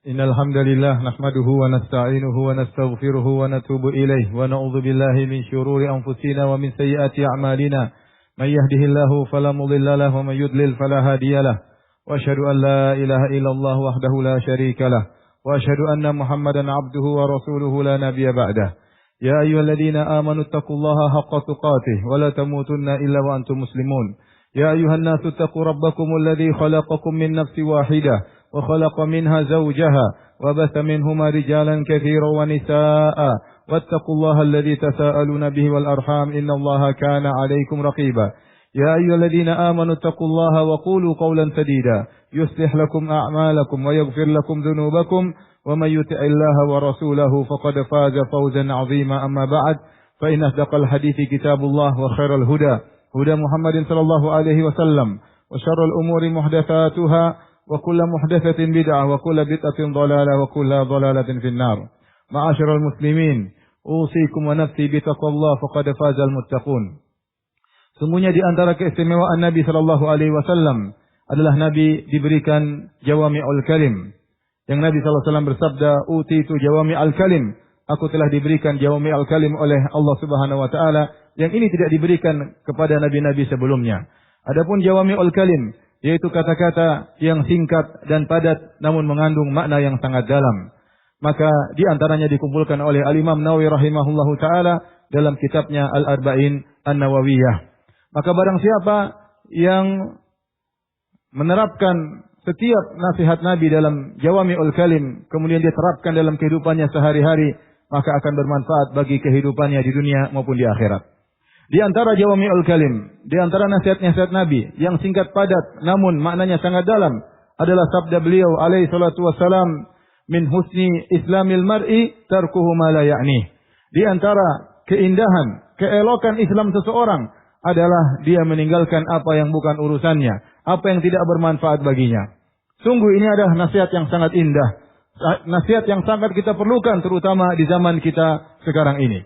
Innal hamdalillah nahmaduhu wa nasta'inuhu wa nastaghfiruhu wa natubu ilayh wa na'udzu billahi min shururi anfusina wa min sayyiati a'malina. May yahdihillahu fala mudilla lahu wa may yudlil fala hadiya lahu. Wa asyhadu an la ilaha illallah wahdahu la syarika lahu wa asyhadu anna Muhammadan 'abduhu wa rasuluhu la nabiyya ba'dah. Ya ayyuhalladzina amanu taqullaha haqqa tuqatih wa la tamutunna illa wa antum muslimun. Ya ayyuhan nasu taqu rabbakumul ladzi khalaqakum min nafsin wahidah وخلق منها زوجها وبث منهما رجالا كثيرا ونساء واتقوا الله الذي تساءلون به والأرحام إن الله كان عليكم رقيبا يا أيها الذين آمنوا اتقوا الله وقولوا قولا سديدا يصلح لكم أعمالكم ويغفر لكم ذنوبكم ومن يطع الله ورسوله فقد فاز فوزا عظيما أما بعد فإن أصدق الحديث كتاب الله وخير الهدى هدى محمد صلى الله عليه وسلم وشر الأمور محدثاتها وكل محدثة بدعة وكل بدعة ضلالة وكل ضلالة في النار. معاشر المسلمين, أوصيكم ونفسي بتقوى الله فقد فاز المتقون. Sungguhnya di antara keistimewaan Nabi sallallahu alaihi wasallam adalah Nabi diberikan jawami'ul kalim. Yang Nabi sallallahu alaihi wasallam bersabda, "Utitu jawami'al kalim." Aku telah diberikan jawami'al kalim oleh Allah Subhanahu wa taala yang ini tidak diberikan kepada nabi-nabi sebelumnya. Adapun jawami'ul kalim yaitu kata-kata yang singkat dan padat namun mengandung makna yang sangat dalam. Maka di antaranya dikumpulkan oleh Al-Imam Nawawi rahimahullahu taala dalam kitabnya Al-Arba'in An-Nawawiyah. Maka barang siapa yang menerapkan setiap nasihat Nabi dalam Jawami'ul Kalim kemudian dia terapkan dalam kehidupannya sehari-hari, maka akan bermanfaat bagi kehidupannya di dunia maupun di akhirat. Di antara Jawami'ul Kalim, di antara nasihat-nasihat Nabi yang singkat padat namun maknanya sangat dalam adalah sabda beliau alaihi salatu wassalam, min husni islamil mar'i tarkuhu ma la ya'ni. Di antara keindahan, keelokan Islam seseorang adalah dia meninggalkan apa yang bukan urusannya, apa yang tidak bermanfaat baginya. Sungguh ini adalah nasihat yang sangat indah, nasihat yang sangat kita perlukan terutama di zaman kita sekarang ini.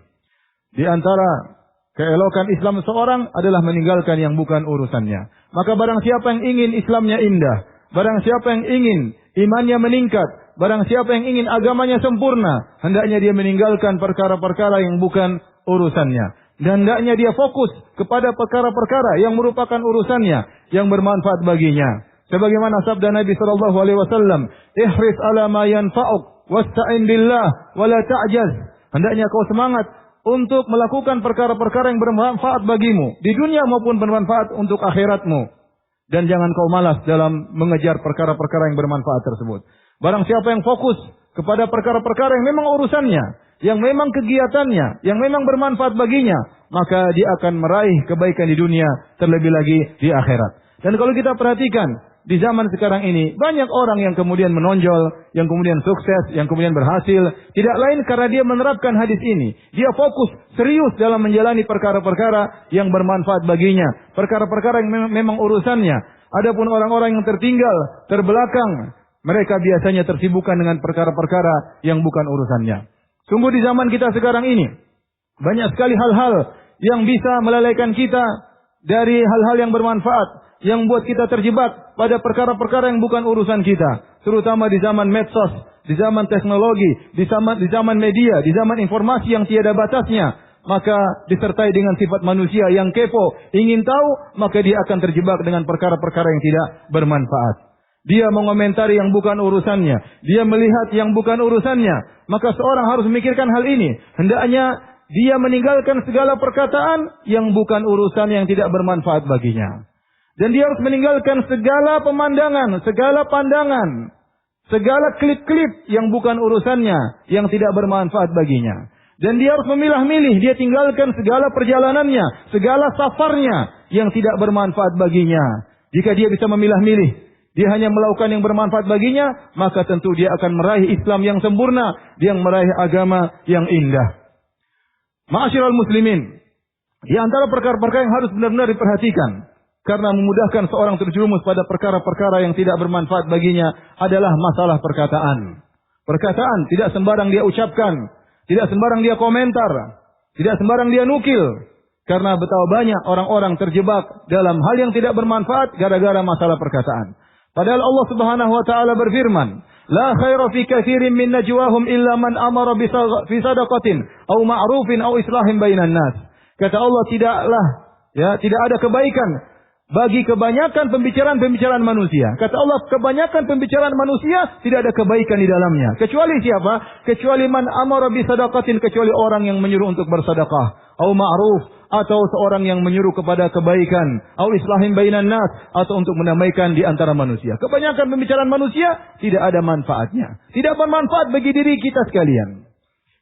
Di antara keelokan Islam seorang adalah meninggalkan yang bukan urusannya. Maka barang siapa yang ingin Islamnya indah, barang siapa yang ingin imannya meningkat, barang siapa yang ingin agamanya sempurna, hendaknya dia meninggalkan perkara-perkara yang bukan urusannya. Dan hendaknya dia fokus kepada perkara-perkara yang merupakan urusannya, yang bermanfaat baginya. Sebagaimana sabda Nabi sallallahu alaihi wasallam, "Ihris ala ma yanfa'uk wasta'in billah wa la ta'jaz." Hendaknya kau semangat untuk melakukan perkara-perkara yang bermanfaat bagimu di dunia maupun bermanfaat untuk akhiratmu. Dan jangan kau malas dalam mengejar perkara-perkara yang bermanfaat tersebut. Barang siapa yang fokus kepada perkara-perkara yang memang urusannya, yang memang kegiatannya, yang memang bermanfaat baginya, maka dia akan meraih kebaikan di dunia, terlebih lagi di akhirat. Dan kalau kita perhatikan, di zaman sekarang ini banyak orang yang kemudian menonjol, yang kemudian sukses, yang kemudian berhasil. Tidak lain karena dia menerapkan hadis ini. Dia fokus serius dalam menjalani perkara-perkara yang bermanfaat baginya. Perkara-perkara yang memang urusannya. Adapun orang-orang yang tertinggal, terbelakang, mereka biasanya tersibukkan dengan perkara-perkara yang bukan urusannya. Sungguh di zaman kita sekarang ini, banyak sekali hal-hal yang bisa melalaikan kita dari hal-hal yang bermanfaat, yang buat kita terjebak pada perkara-perkara yang bukan urusan kita. Terutama di zaman medsos, di zaman teknologi, di zaman media, di zaman informasi yang tiada batasnya. Maka disertai dengan sifat manusia yang kepo, ingin tahu, maka dia akan terjebak dengan perkara-perkara yang tidak bermanfaat. Dia mengomentari yang bukan urusannya, dia melihat yang bukan urusannya. Maka seorang harus memikirkan hal ini. Hendaknya dia meninggalkan segala perkataan yang bukan urusan, yang tidak bermanfaat baginya. Dan dia harus meninggalkan segala pemandangan, segala pandangan, segala klip-klip yang bukan urusannya, yang tidak bermanfaat baginya. Dan dia harus memilah-milih, dia tinggalkan segala perjalanannya, segala safarnya yang tidak bermanfaat baginya. Jika dia bisa memilah-milih, dia hanya melakukan yang bermanfaat baginya, maka tentu dia akan meraih Islam yang sempurna, dia meraih agama yang indah. Ma'asyiral muslimin, di antara perkara-perkara yang harus benar-benar diperhatikan, karena memudahkan seorang terjerumus pada perkara-perkara yang tidak bermanfaat baginya adalah masalah perkataan. Perkataan tidak sembarang dia ucapkan, tidak sembarang dia komentar, tidak sembarang dia nukil. Karena betapa banyak orang-orang terjebak dalam hal yang tidak bermanfaat gara-gara masalah perkataan. Padahal Allah Subhanahu wa taala berfirman, "La khaira fi katsirin min najwahum illa man amara bi sadaqatin aw ma'rufin aw islahin bainan nas." Kata Allah, tidak ada kebaikan bagi kebanyakan pembicaraan manusia. Kata Allah, kebanyakan pembicaraan manusia tidak ada kebaikan di dalamnya. Kecuali siapa? Kecuali man amara bi sadaqatin, kecuali orang yang menyuruh untuk bersedekah, au ma'ruf, atau seorang yang menyuruh kepada kebaikan, au islahin bainan nas, atau untuk mendamaikan di antara manusia. Kebanyakan pembicaraan manusia tidak ada manfaatnya. Tidak bermanfaat bagi diri kita sekalian.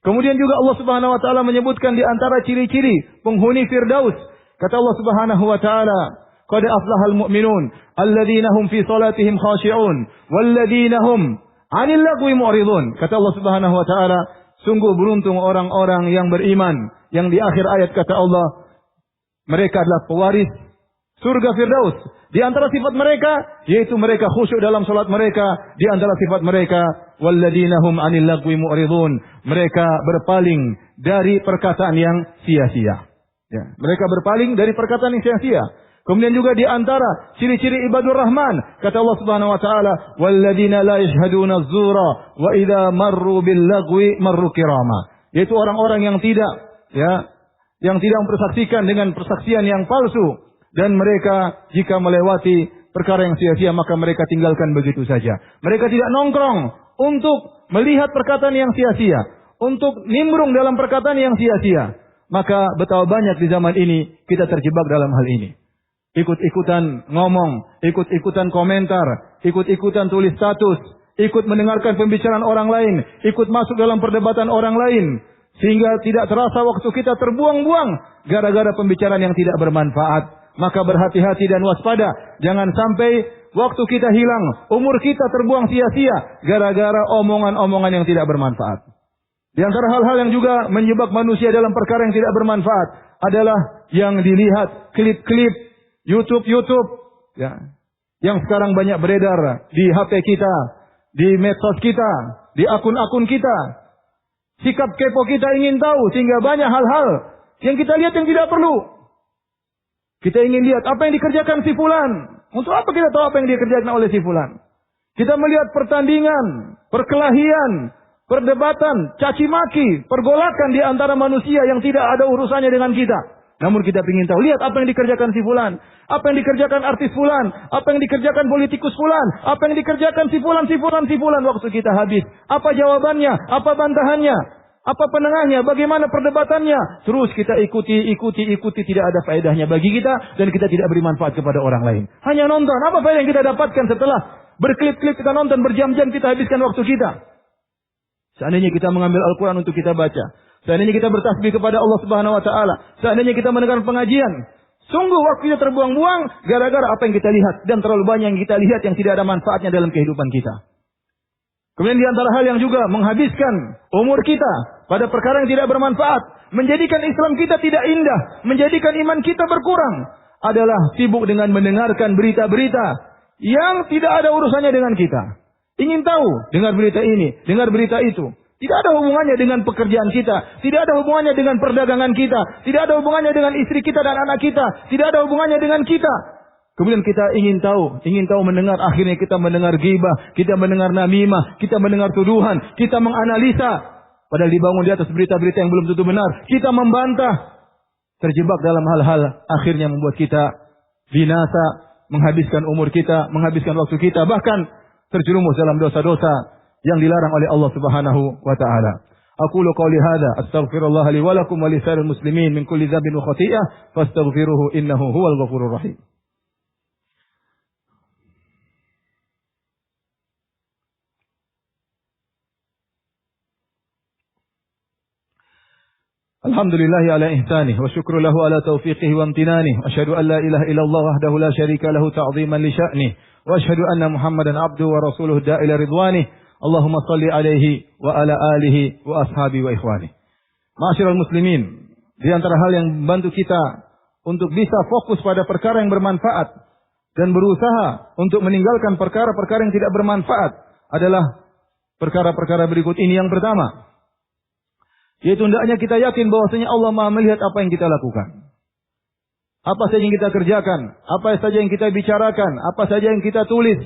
Kemudian juga Allah Subhanahu wa taala menyebutkan di antara ciri-ciri penghuni Firdaus. Kata Allah Subhanahu wa taala, "Qad aflahal mu'minun alladzina hum fi salatihim khashi'un walladzina hum 'anil lagwi mu'ridun." Kata Allah Subhanahu wa taala, sungguh beruntung orang-orang yang beriman, yang di akhir ayat kata Allah, mereka adalah pewaris surga Firdaus. Di antara sifat mereka, yaitu mereka khusyuk dalam salat mereka. Di antara sifat mereka, walladzina hum 'anil lagwi mu'ridun. Mereka berpaling dari perkataan yang sia-sia. Ya, mereka berpaling dari perkataan yang sia-sia. Kemudian juga di antara ciri-ciri ibadur rahman, kata Allah Subhanahu wa taala, walladzina la yashhaduna az-zura wa idza marru bil lagwi marru kirama. Yaitu orang-orang yang tidak mempersaksikan dengan persaksian yang palsu, dan mereka jika melewati perkara yang sia-sia maka mereka tinggalkan begitu saja. Mereka tidak nongkrong untuk melihat perkataan yang sia-sia, untuk nimbrung dalam perkataan yang sia-sia. Maka betapa banyak di zaman ini kita terjebak dalam hal ini. Ikut-ikutan ngomong, ikut-ikutan komentar, ikut-ikutan tulis status, ikut mendengarkan pembicaraan orang lain, ikut masuk dalam perdebatan orang lain, sehingga tidak terasa waktu kita terbuang-buang gara-gara pembicaraan yang tidak bermanfaat. Maka berhati-hati dan waspada, jangan sampai waktu kita hilang, umur kita terbuang sia-sia gara-gara omongan-omongan yang tidak bermanfaat. Di antara hal-hal yang juga menyebab manusia dalam perkara yang tidak bermanfaat adalah yang dilihat klip-klip YouTube, ya, yang sekarang banyak beredar di HP kita, di medsos kita, di akun-akun kita. Sikap kepo kita ingin tahu sehingga banyak hal-hal yang kita lihat yang tidak perlu. Kita ingin lihat apa yang dikerjakan si fulan. Untuk apa kita tahu apa yang dikerjakan oleh si fulan? Kita melihat pertandingan, perkelahian, perdebatan, caci maki, pergolakan di antara manusia yang tidak ada urusannya dengan kita. Namun kita ingin tahu, lihat apa yang dikerjakan si fulan, apa yang dikerjakan artis fulan, apa yang dikerjakan politikus fulan, apa yang dikerjakan si fulan. Waktu kita habis. Apa jawabannya? Apa bantahannya? Apa penengahnya? Bagaimana perdebatannya? Terus kita ikuti, tidak ada faedahnya bagi kita dan kita tidak beri manfaat kepada orang lain. Hanya nonton. Apa faedah yang kita dapatkan setelah berklip-klip kita nonton, berjam-jam kita habiskan waktu kita? Seandainya kita mengambil Al-Quran untuk kita baca, seandainya kita bertasbih kepada Allah Subhanahu wa taala, seandainya kita mendengar pengajian, sungguh waktu kita terbuang-buang gara-gara apa yang kita lihat, dan terlalu banyak yang kita lihat yang tidak ada manfaatnya dalam kehidupan kita. Kemudian di antara hal yang juga menghabiskan umur kita pada perkara yang tidak bermanfaat, menjadikan Islam kita tidak indah, menjadikan iman kita berkurang, adalah sibuk dengan mendengarkan berita-berita yang tidak ada urusannya dengan kita. Ingin tahu, dengar berita ini, dengar berita itu. Tidak ada hubungannya dengan pekerjaan kita, tidak ada hubungannya dengan perdagangan kita, tidak ada hubungannya dengan istri kita dan anak kita, tidak ada hubungannya dengan kita. Kemudian kita ingin tahu mendengar, akhirnya kita mendengar ghibah, kita mendengar namimah, kita mendengar tuduhan, kita menganalisa, padahal dibangun di atas berita-berita yang belum tentu benar, kita membantah, terjebak dalam hal-hal akhirnya membuat kita binasa, menghabiskan umur kita, menghabiskan waktu kita, bahkan terjerumus dalam dosa-dosa yang dilarang oleh Allah Subhanahu wa taala. Aqulu qawli hadza astaghfirullah li wa lakum wa li sa'iril muslimin min kulli dhanbin wa khati'ah fastaghfiruhu innahu huwal ghafurur rahim. Alhamdulillahi ala ihsanih wa syukru lahu ala taufiqihi wa amtinanih. Asyhadu an la ilaha illallah wahdahu la syarika lahu ta'ziman li sya'nih. Wa asyhadu anna Muhammadan abduhu wa rasuluhu da'ila ridwanih. Allahumma salli alaihi wa ala alihi wa ashabi wa ikhwani. Ma'asyiral muslimin, di antara hal yang membantu kita untuk bisa fokus pada perkara yang bermanfaat dan berusaha untuk meninggalkan perkara-perkara yang tidak bermanfaat adalah perkara-perkara berikut ini. Yang pertama, yaitu hendaknya kita yakin bahwasanya Allah Maha melihat apa yang kita lakukan. Apa saja yang kita kerjakan, apa saja yang kita bicarakan, apa saja yang kita tulis,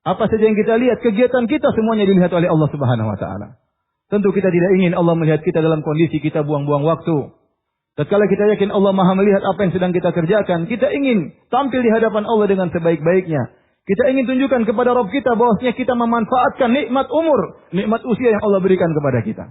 apa saja yang kita lihat, kegiatan kita semuanya dilihat oleh Allah Subhanahu wa taala. Tentu kita tidak ingin Allah melihat kita dalam kondisi kita buang-buang waktu. Tatkala kita yakin Allah Maha melihat apa yang sedang kita kerjakan, kita ingin tampil di hadapan Allah dengan sebaik-baiknya. Kita ingin tunjukkan kepada Rabb kita bahwasanya kita memanfaatkan nikmat umur, nikmat usia yang Allah berikan kepada kita.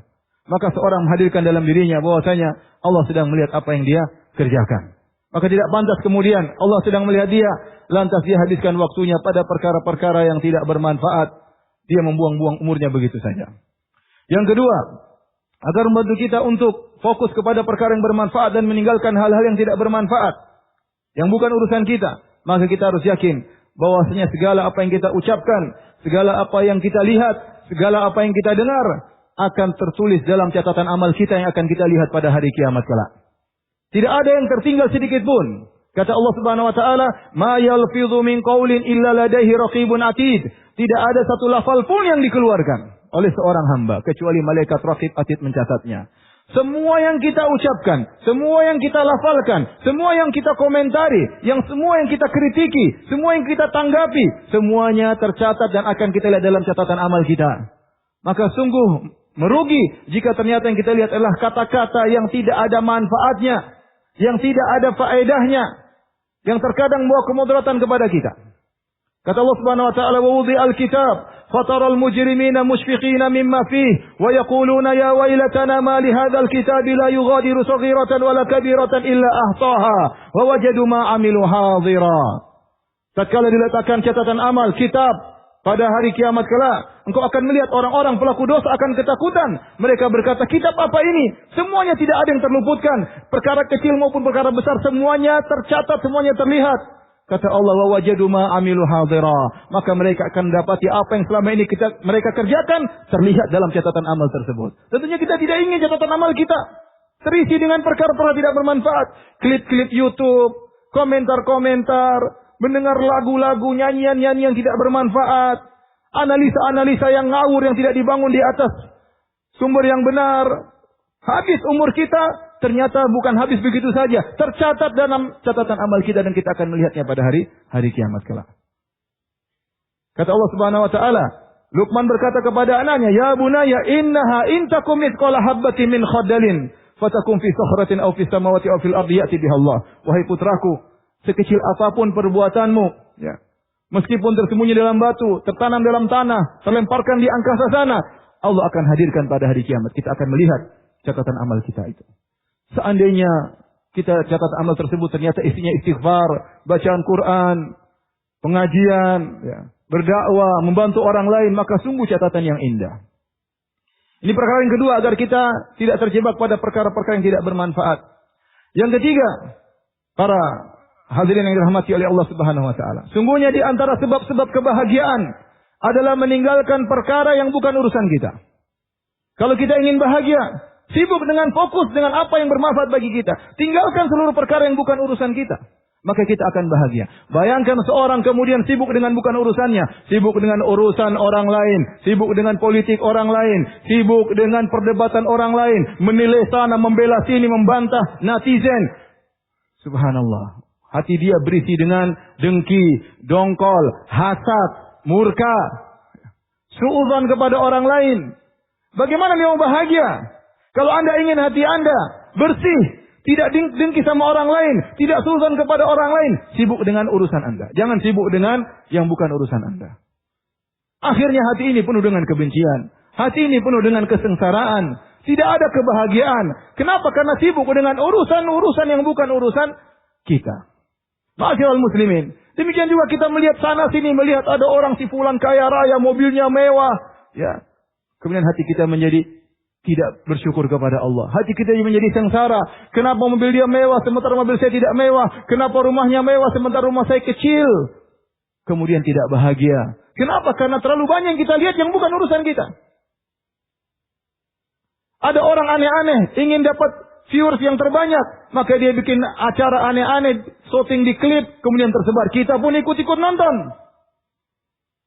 Maka seorang menghadirkan dalam dirinya bahwasanya Allah sedang melihat apa yang dia kerjakan. Maka tidak pantas kemudian Allah sedang melihat dia, lantas dia habiskan waktunya pada perkara-perkara yang tidak bermanfaat. Dia membuang-buang umurnya begitu saja. Yang kedua, agar membantu kita untuk fokus kepada perkara yang bermanfaat dan meninggalkan hal-hal yang tidak bermanfaat, yang bukan urusan kita, maka kita harus yakin bahwasanya segala apa yang kita ucapkan, segala apa yang kita lihat, segala apa yang kita dengar akan tertulis dalam catatan amal kita yang akan kita lihat pada hari kiamat kelak. Tidak ada yang tertinggal sedikit pun. Kata Allah Subhanahu wa taala, "Ma yalfidhu min qaulin illa ladaihi raqibun atid." Tidak ada satu lafal pun yang dikeluarkan oleh seorang hamba kecuali malaikat raqib atid mencatatnya. Semua yang kita ucapkan, semua yang kita lafalkan, semua yang kita komentari, semua yang kita kritiki, semua yang kita tanggapi, semuanya tercatat dan akan kita lihat dalam catatan amal kita. Maka sungguh merugi jika ternyata yang kita lihat adalah kata-kata yang tidak ada manfaatnya, yang tidak ada faedahnya, yang terkadang membawa kemudaratan kepada kita. Kata Allah Subhanahu wa taala, "Wa wudi'al kitab, fataral mujrimina mushfiqina mimma fihi, wa yaquluna ya wailatana ma li hadzal kitabi la yughadiru saghiratan wala kabiratan illa ahsaha, wa wajadu ma 'amilu hadira." Tatkala diletakkan catatan amal kitab pada hari kiamat kelak, engkau akan melihat orang-orang pelaku dosa akan ketakutan. Mereka berkata, kitab apa ini? Semuanya tidak ada yang terluputkan. Perkara kecil maupun perkara besar, semuanya tercatat, semuanya terlihat. Kata Allah, wa wajadu ma amilu hadira. Maka mereka akan mendapati apa yang selama ini mereka kerjakan, terlihat dalam catatan amal tersebut. Tentunya kita tidak ingin catatan amal kita terisi dengan perkara-perkara tidak bermanfaat. Klip-klip YouTube, komentar-komentar, mendengar lagu-lagu, nyanyian-nyanyian yang tidak bermanfaat, analisa-analisa yang ngawur yang tidak dibangun di atas sumber yang benar. Habis umur kita, ternyata bukan habis begitu saja, tercatat dalam catatan amal kita dan kita akan melihatnya pada hari kiamat kelak. Kata Allah Subhanahu wa taala, Luqman berkata kepada anaknya, "Ya bunayya innaha in takum mithqala habatin min khardalin fatakum fi sakhratin aw fis samawati aw fil ardi ya'ti biha Allah." Wahai putraku, sekecil apapun perbuatanmu, ya, meskipun tersembunyi dalam batu, tertanam dalam tanah, terlemparkan di angkasa sana, Allah akan hadirkan pada hari kiamat. Kita akan melihat catatan amal kita itu. Seandainya kita catatan amal tersebut ternyata isinya istighfar, bacaan Quran, pengajian, ya, berdakwah, membantu orang lain, maka sungguh catatan yang indah. Ini perkara yang kedua agar kita tidak terjebak pada perkara-perkara yang tidak bermanfaat. Yang ketiga, para hadirin yang dirahmati oleh Allah Subhanahu wa taala, sungguhnya di antara sebab-sebab kebahagiaan adalah meninggalkan perkara yang bukan urusan kita. Kalau kita ingin bahagia, sibuk dengan fokus dengan apa yang bermanfaat bagi kita. Tinggalkan seluruh perkara yang bukan urusan kita. Maka kita akan bahagia. Bayangkan seorang kemudian sibuk dengan bukan urusannya. Sibuk dengan urusan orang lain. Sibuk dengan politik orang lain. Sibuk dengan perdebatan orang lain. Menilai sana, membela sini, membantah netizen. Subhanallah. Hati dia berisi dengan dengki, dongkol, hasad, murka, suudzon kepada orang lain. Bagaimana dia mau bahagia? Kalau Anda ingin hati Anda bersih, tidak dengki sama orang lain, tidak suudzon kepada orang lain, sibuk dengan urusan Anda. Jangan sibuk dengan yang bukan urusan Anda. Akhirnya hati ini penuh dengan kebencian. Hati ini penuh dengan kesengsaraan. Tidak ada kebahagiaan. Kenapa? Karena sibuk dengan urusan-urusan yang bukan urusan kita. Ma'asyiral muslimin. Demikian juga kita melihat sana sini, melihat ada orang si fulan kaya raya, mobilnya mewah. Ya. Kemudian hati kita menjadi tidak bersyukur kepada Allah. Hati kita menjadi sengsara. Kenapa mobil dia mewah sementara mobil saya tidak mewah? Kenapa rumahnya mewah sementara rumah saya kecil? Kemudian tidak bahagia. Kenapa? Karena terlalu banyak yang kita lihat yang bukan urusan kita. Ada orang aneh-aneh ingin dapat viewers yang terbanyak, maka dia bikin acara aneh-aneh, syuting di klip, kemudian tersebar. Kita pun ikut-ikut nonton.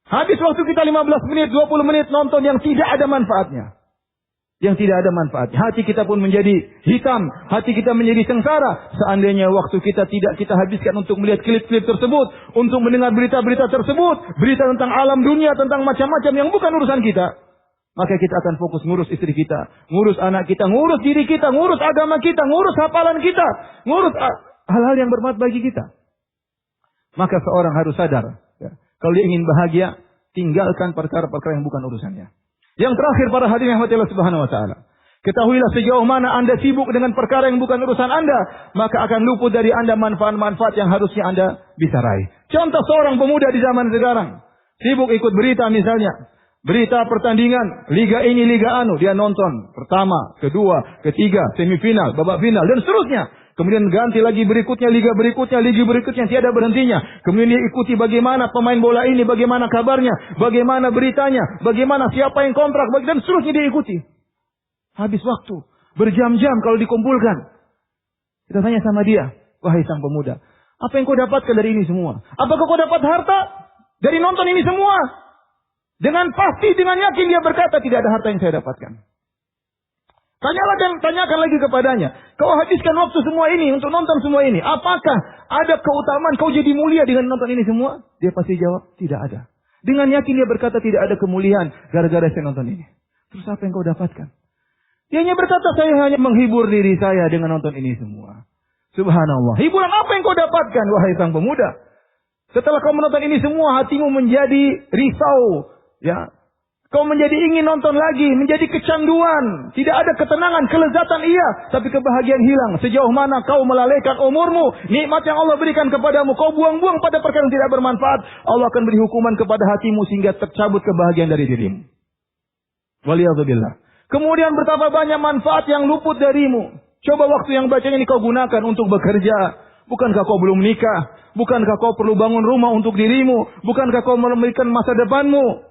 Habis waktu kita 15 menit, 20 menit nonton yang tidak ada manfaatnya. yang tidak ada manfaatnya. Hati kita pun menjadi hitam, hati kita menjadi sengsara. Seandainya waktu kita tidak kita habiskan untuk melihat klip-klip tersebut, untuk mendengar berita-berita tersebut, berita tentang alam dunia, tentang macam-macam yang bukan urusan kita, maka kita akan fokus ngurus istri kita, ngurus anak kita, ngurus diri kita, ngurus agama kita, ngurus hafalan kita, ngurus hal-hal yang bermanfaat bagi kita. Maka seorang harus sadar, ya, kalau dia ingin bahagia, tinggalkan perkara-perkara yang bukan urusannya. Yang terakhir, para hadirin yang Allah Subhanahu wa taala, ketahuilah sejauh mana Anda sibuk dengan perkara yang bukan urusan Anda, maka akan luput dari Anda manfaat-manfaat yang harusnya Anda bisa raih. Contoh seorang pemuda di zaman sekarang, sibuk ikut berita misalnya, berita pertandingan, liga ini, liga anu, dia nonton pertama, kedua, ketiga, semifinal, babak final, dan seterusnya. Kemudian ganti lagi berikutnya, liga berikutnya, tiada berhentinya. Kemudian dia ikuti bagaimana pemain bola ini, bagaimana kabarnya, bagaimana beritanya, bagaimana siapa yang kontrak, dan seterusnya dia ikuti. Habis waktu, berjam-jam kalau dikumpulkan. Kita tanya sama dia, wahai sang pemuda, apa yang kau dapatkan dari ini semua? Apakah kau dapat harta dari nonton ini semua? Dengan pasti, dengan yakin dia berkata, tidak ada harta yang saya dapatkan. Tanyakan lagi kepadanya, kau habiskan waktu semua ini untuk nonton semua ini, apakah ada keutamaan kau jadi mulia dengan nonton ini semua? Dia pasti jawab, tidak ada. Dengan yakin dia berkata, tidak ada kemuliaan gara-gara saya nonton ini. Terus apa yang kau dapatkan? Dia hanya berkata, saya hanya menghibur diri saya dengan nonton ini semua. Subhanallah. Hiburan apa yang kau dapatkan, wahai sang pemuda? Setelah kau menonton ini semua, hatimu menjadi risau, ya. Kau menjadi ingin nonton lagi, menjadi kecanduan. Tidak ada ketenangan, kelezatan iya, tapi kebahagiaan hilang. Sejauh mana kau melalaikan umurmu, nikmat yang Allah berikan kepadamu, kau buang-buang pada perkara yang tidak bermanfaat, Allah akan beri hukuman kepada hatimu sehingga tercabut kebahagiaan dari dirimu. Waliyadzubillah. Kemudian betapa banyak manfaat yang luput darimu. Coba waktu yang bacanya ini kau gunakan untuk bekerja. Bukankah kau belum menikah? Bukankah kau perlu bangun rumah untuk dirimu? Bukankah kau memikirkan masa depanmu?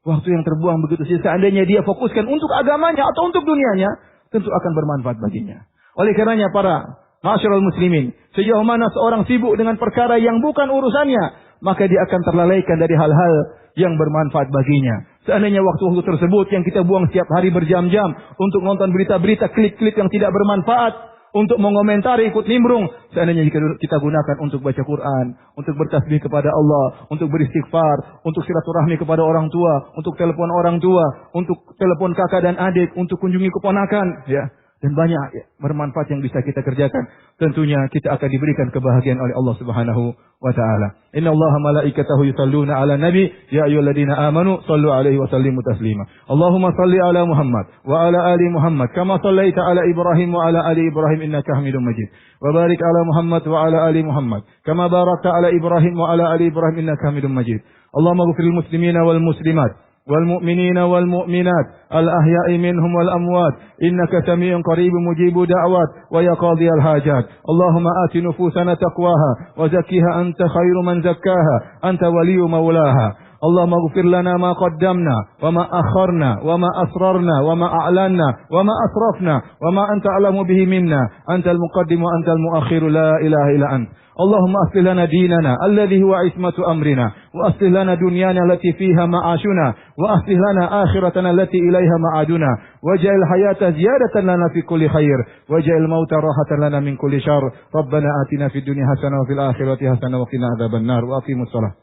Waktu yang terbuang begitu saja, seandainya dia fokuskan untuk agamanya atau untuk dunianya, tentu akan bermanfaat baginya. Oleh karenanya para ma'asyiral muslimin, sejauh mana seorang sibuk dengan perkara yang bukan urusannya, maka dia akan terlalaikan dari hal-hal yang bermanfaat baginya. Seandainya waktu-waktu tersebut yang kita buang setiap hari berjam-jam untuk nonton berita-berita, klip-klip yang tidak bermanfaat, untuk mengomentari, ikut nimbrung, seandainya kita gunakan untuk baca Quran, untuk bertasbih kepada Allah, untuk beristighfar, untuk silaturahmi kepada orang tua, untuk telepon orang tua, untuk telepon kakak dan adik, untuk kunjungi keponakan, ya. Dan banyak ya, bermanfaat yang bisa kita kerjakan. Tentunya kita akan diberikan kebahagiaan oleh Allah Subhanahu wa taala. Innallaha malaikatahu yusalluna 'alan nabi ya ayyuhalladzina amanu shallu 'alaihi wa sallimu taslima. Allahumma shalli 'ala Muhammad wa 'ala ali Muhammad kama shallaita 'ala Ibrahim wa 'ala ali Ibrahim innaka Hamidum Majid. Wa barik 'ala Muhammad wa 'ala ali Muhammad kama barakta 'ala Ibrahim wa 'ala ali Ibrahim innaka Hamidum Majid. Allahumma ighfir lil muslimina wal muslimat والمؤمنين والمؤمنات الأحياء منهم والأموات إنك سميع قريب مجيب دعوات ويا قاضي الحاجات اللهم آت نفوسنا تقواها وزكها أنت خير من زكاها أنت ولي مولاها اللهم اغفر لنا ما قدمنا وما أخرنا وما أسررنا وما أعلنا وما أسرفنا وما أنت أعلم به منا أنت المقدم وأنت المؤخر لا إله إلا أنت اللهم أصلح لنا ديننا الذي هو عصمة أمرنا وأصلح لنا دنيانا التي فيها معاشنا وأصلح لنا آخرتنا التي إليها معادنا واجعل الحياة زيادة لنا في كل خير واجعل الموت راحة لنا من كل شر ربنا آتنا في الدنيا حسنة وفي الآخرة حسنة وقنا عذاب النار وأقيموا الصلاة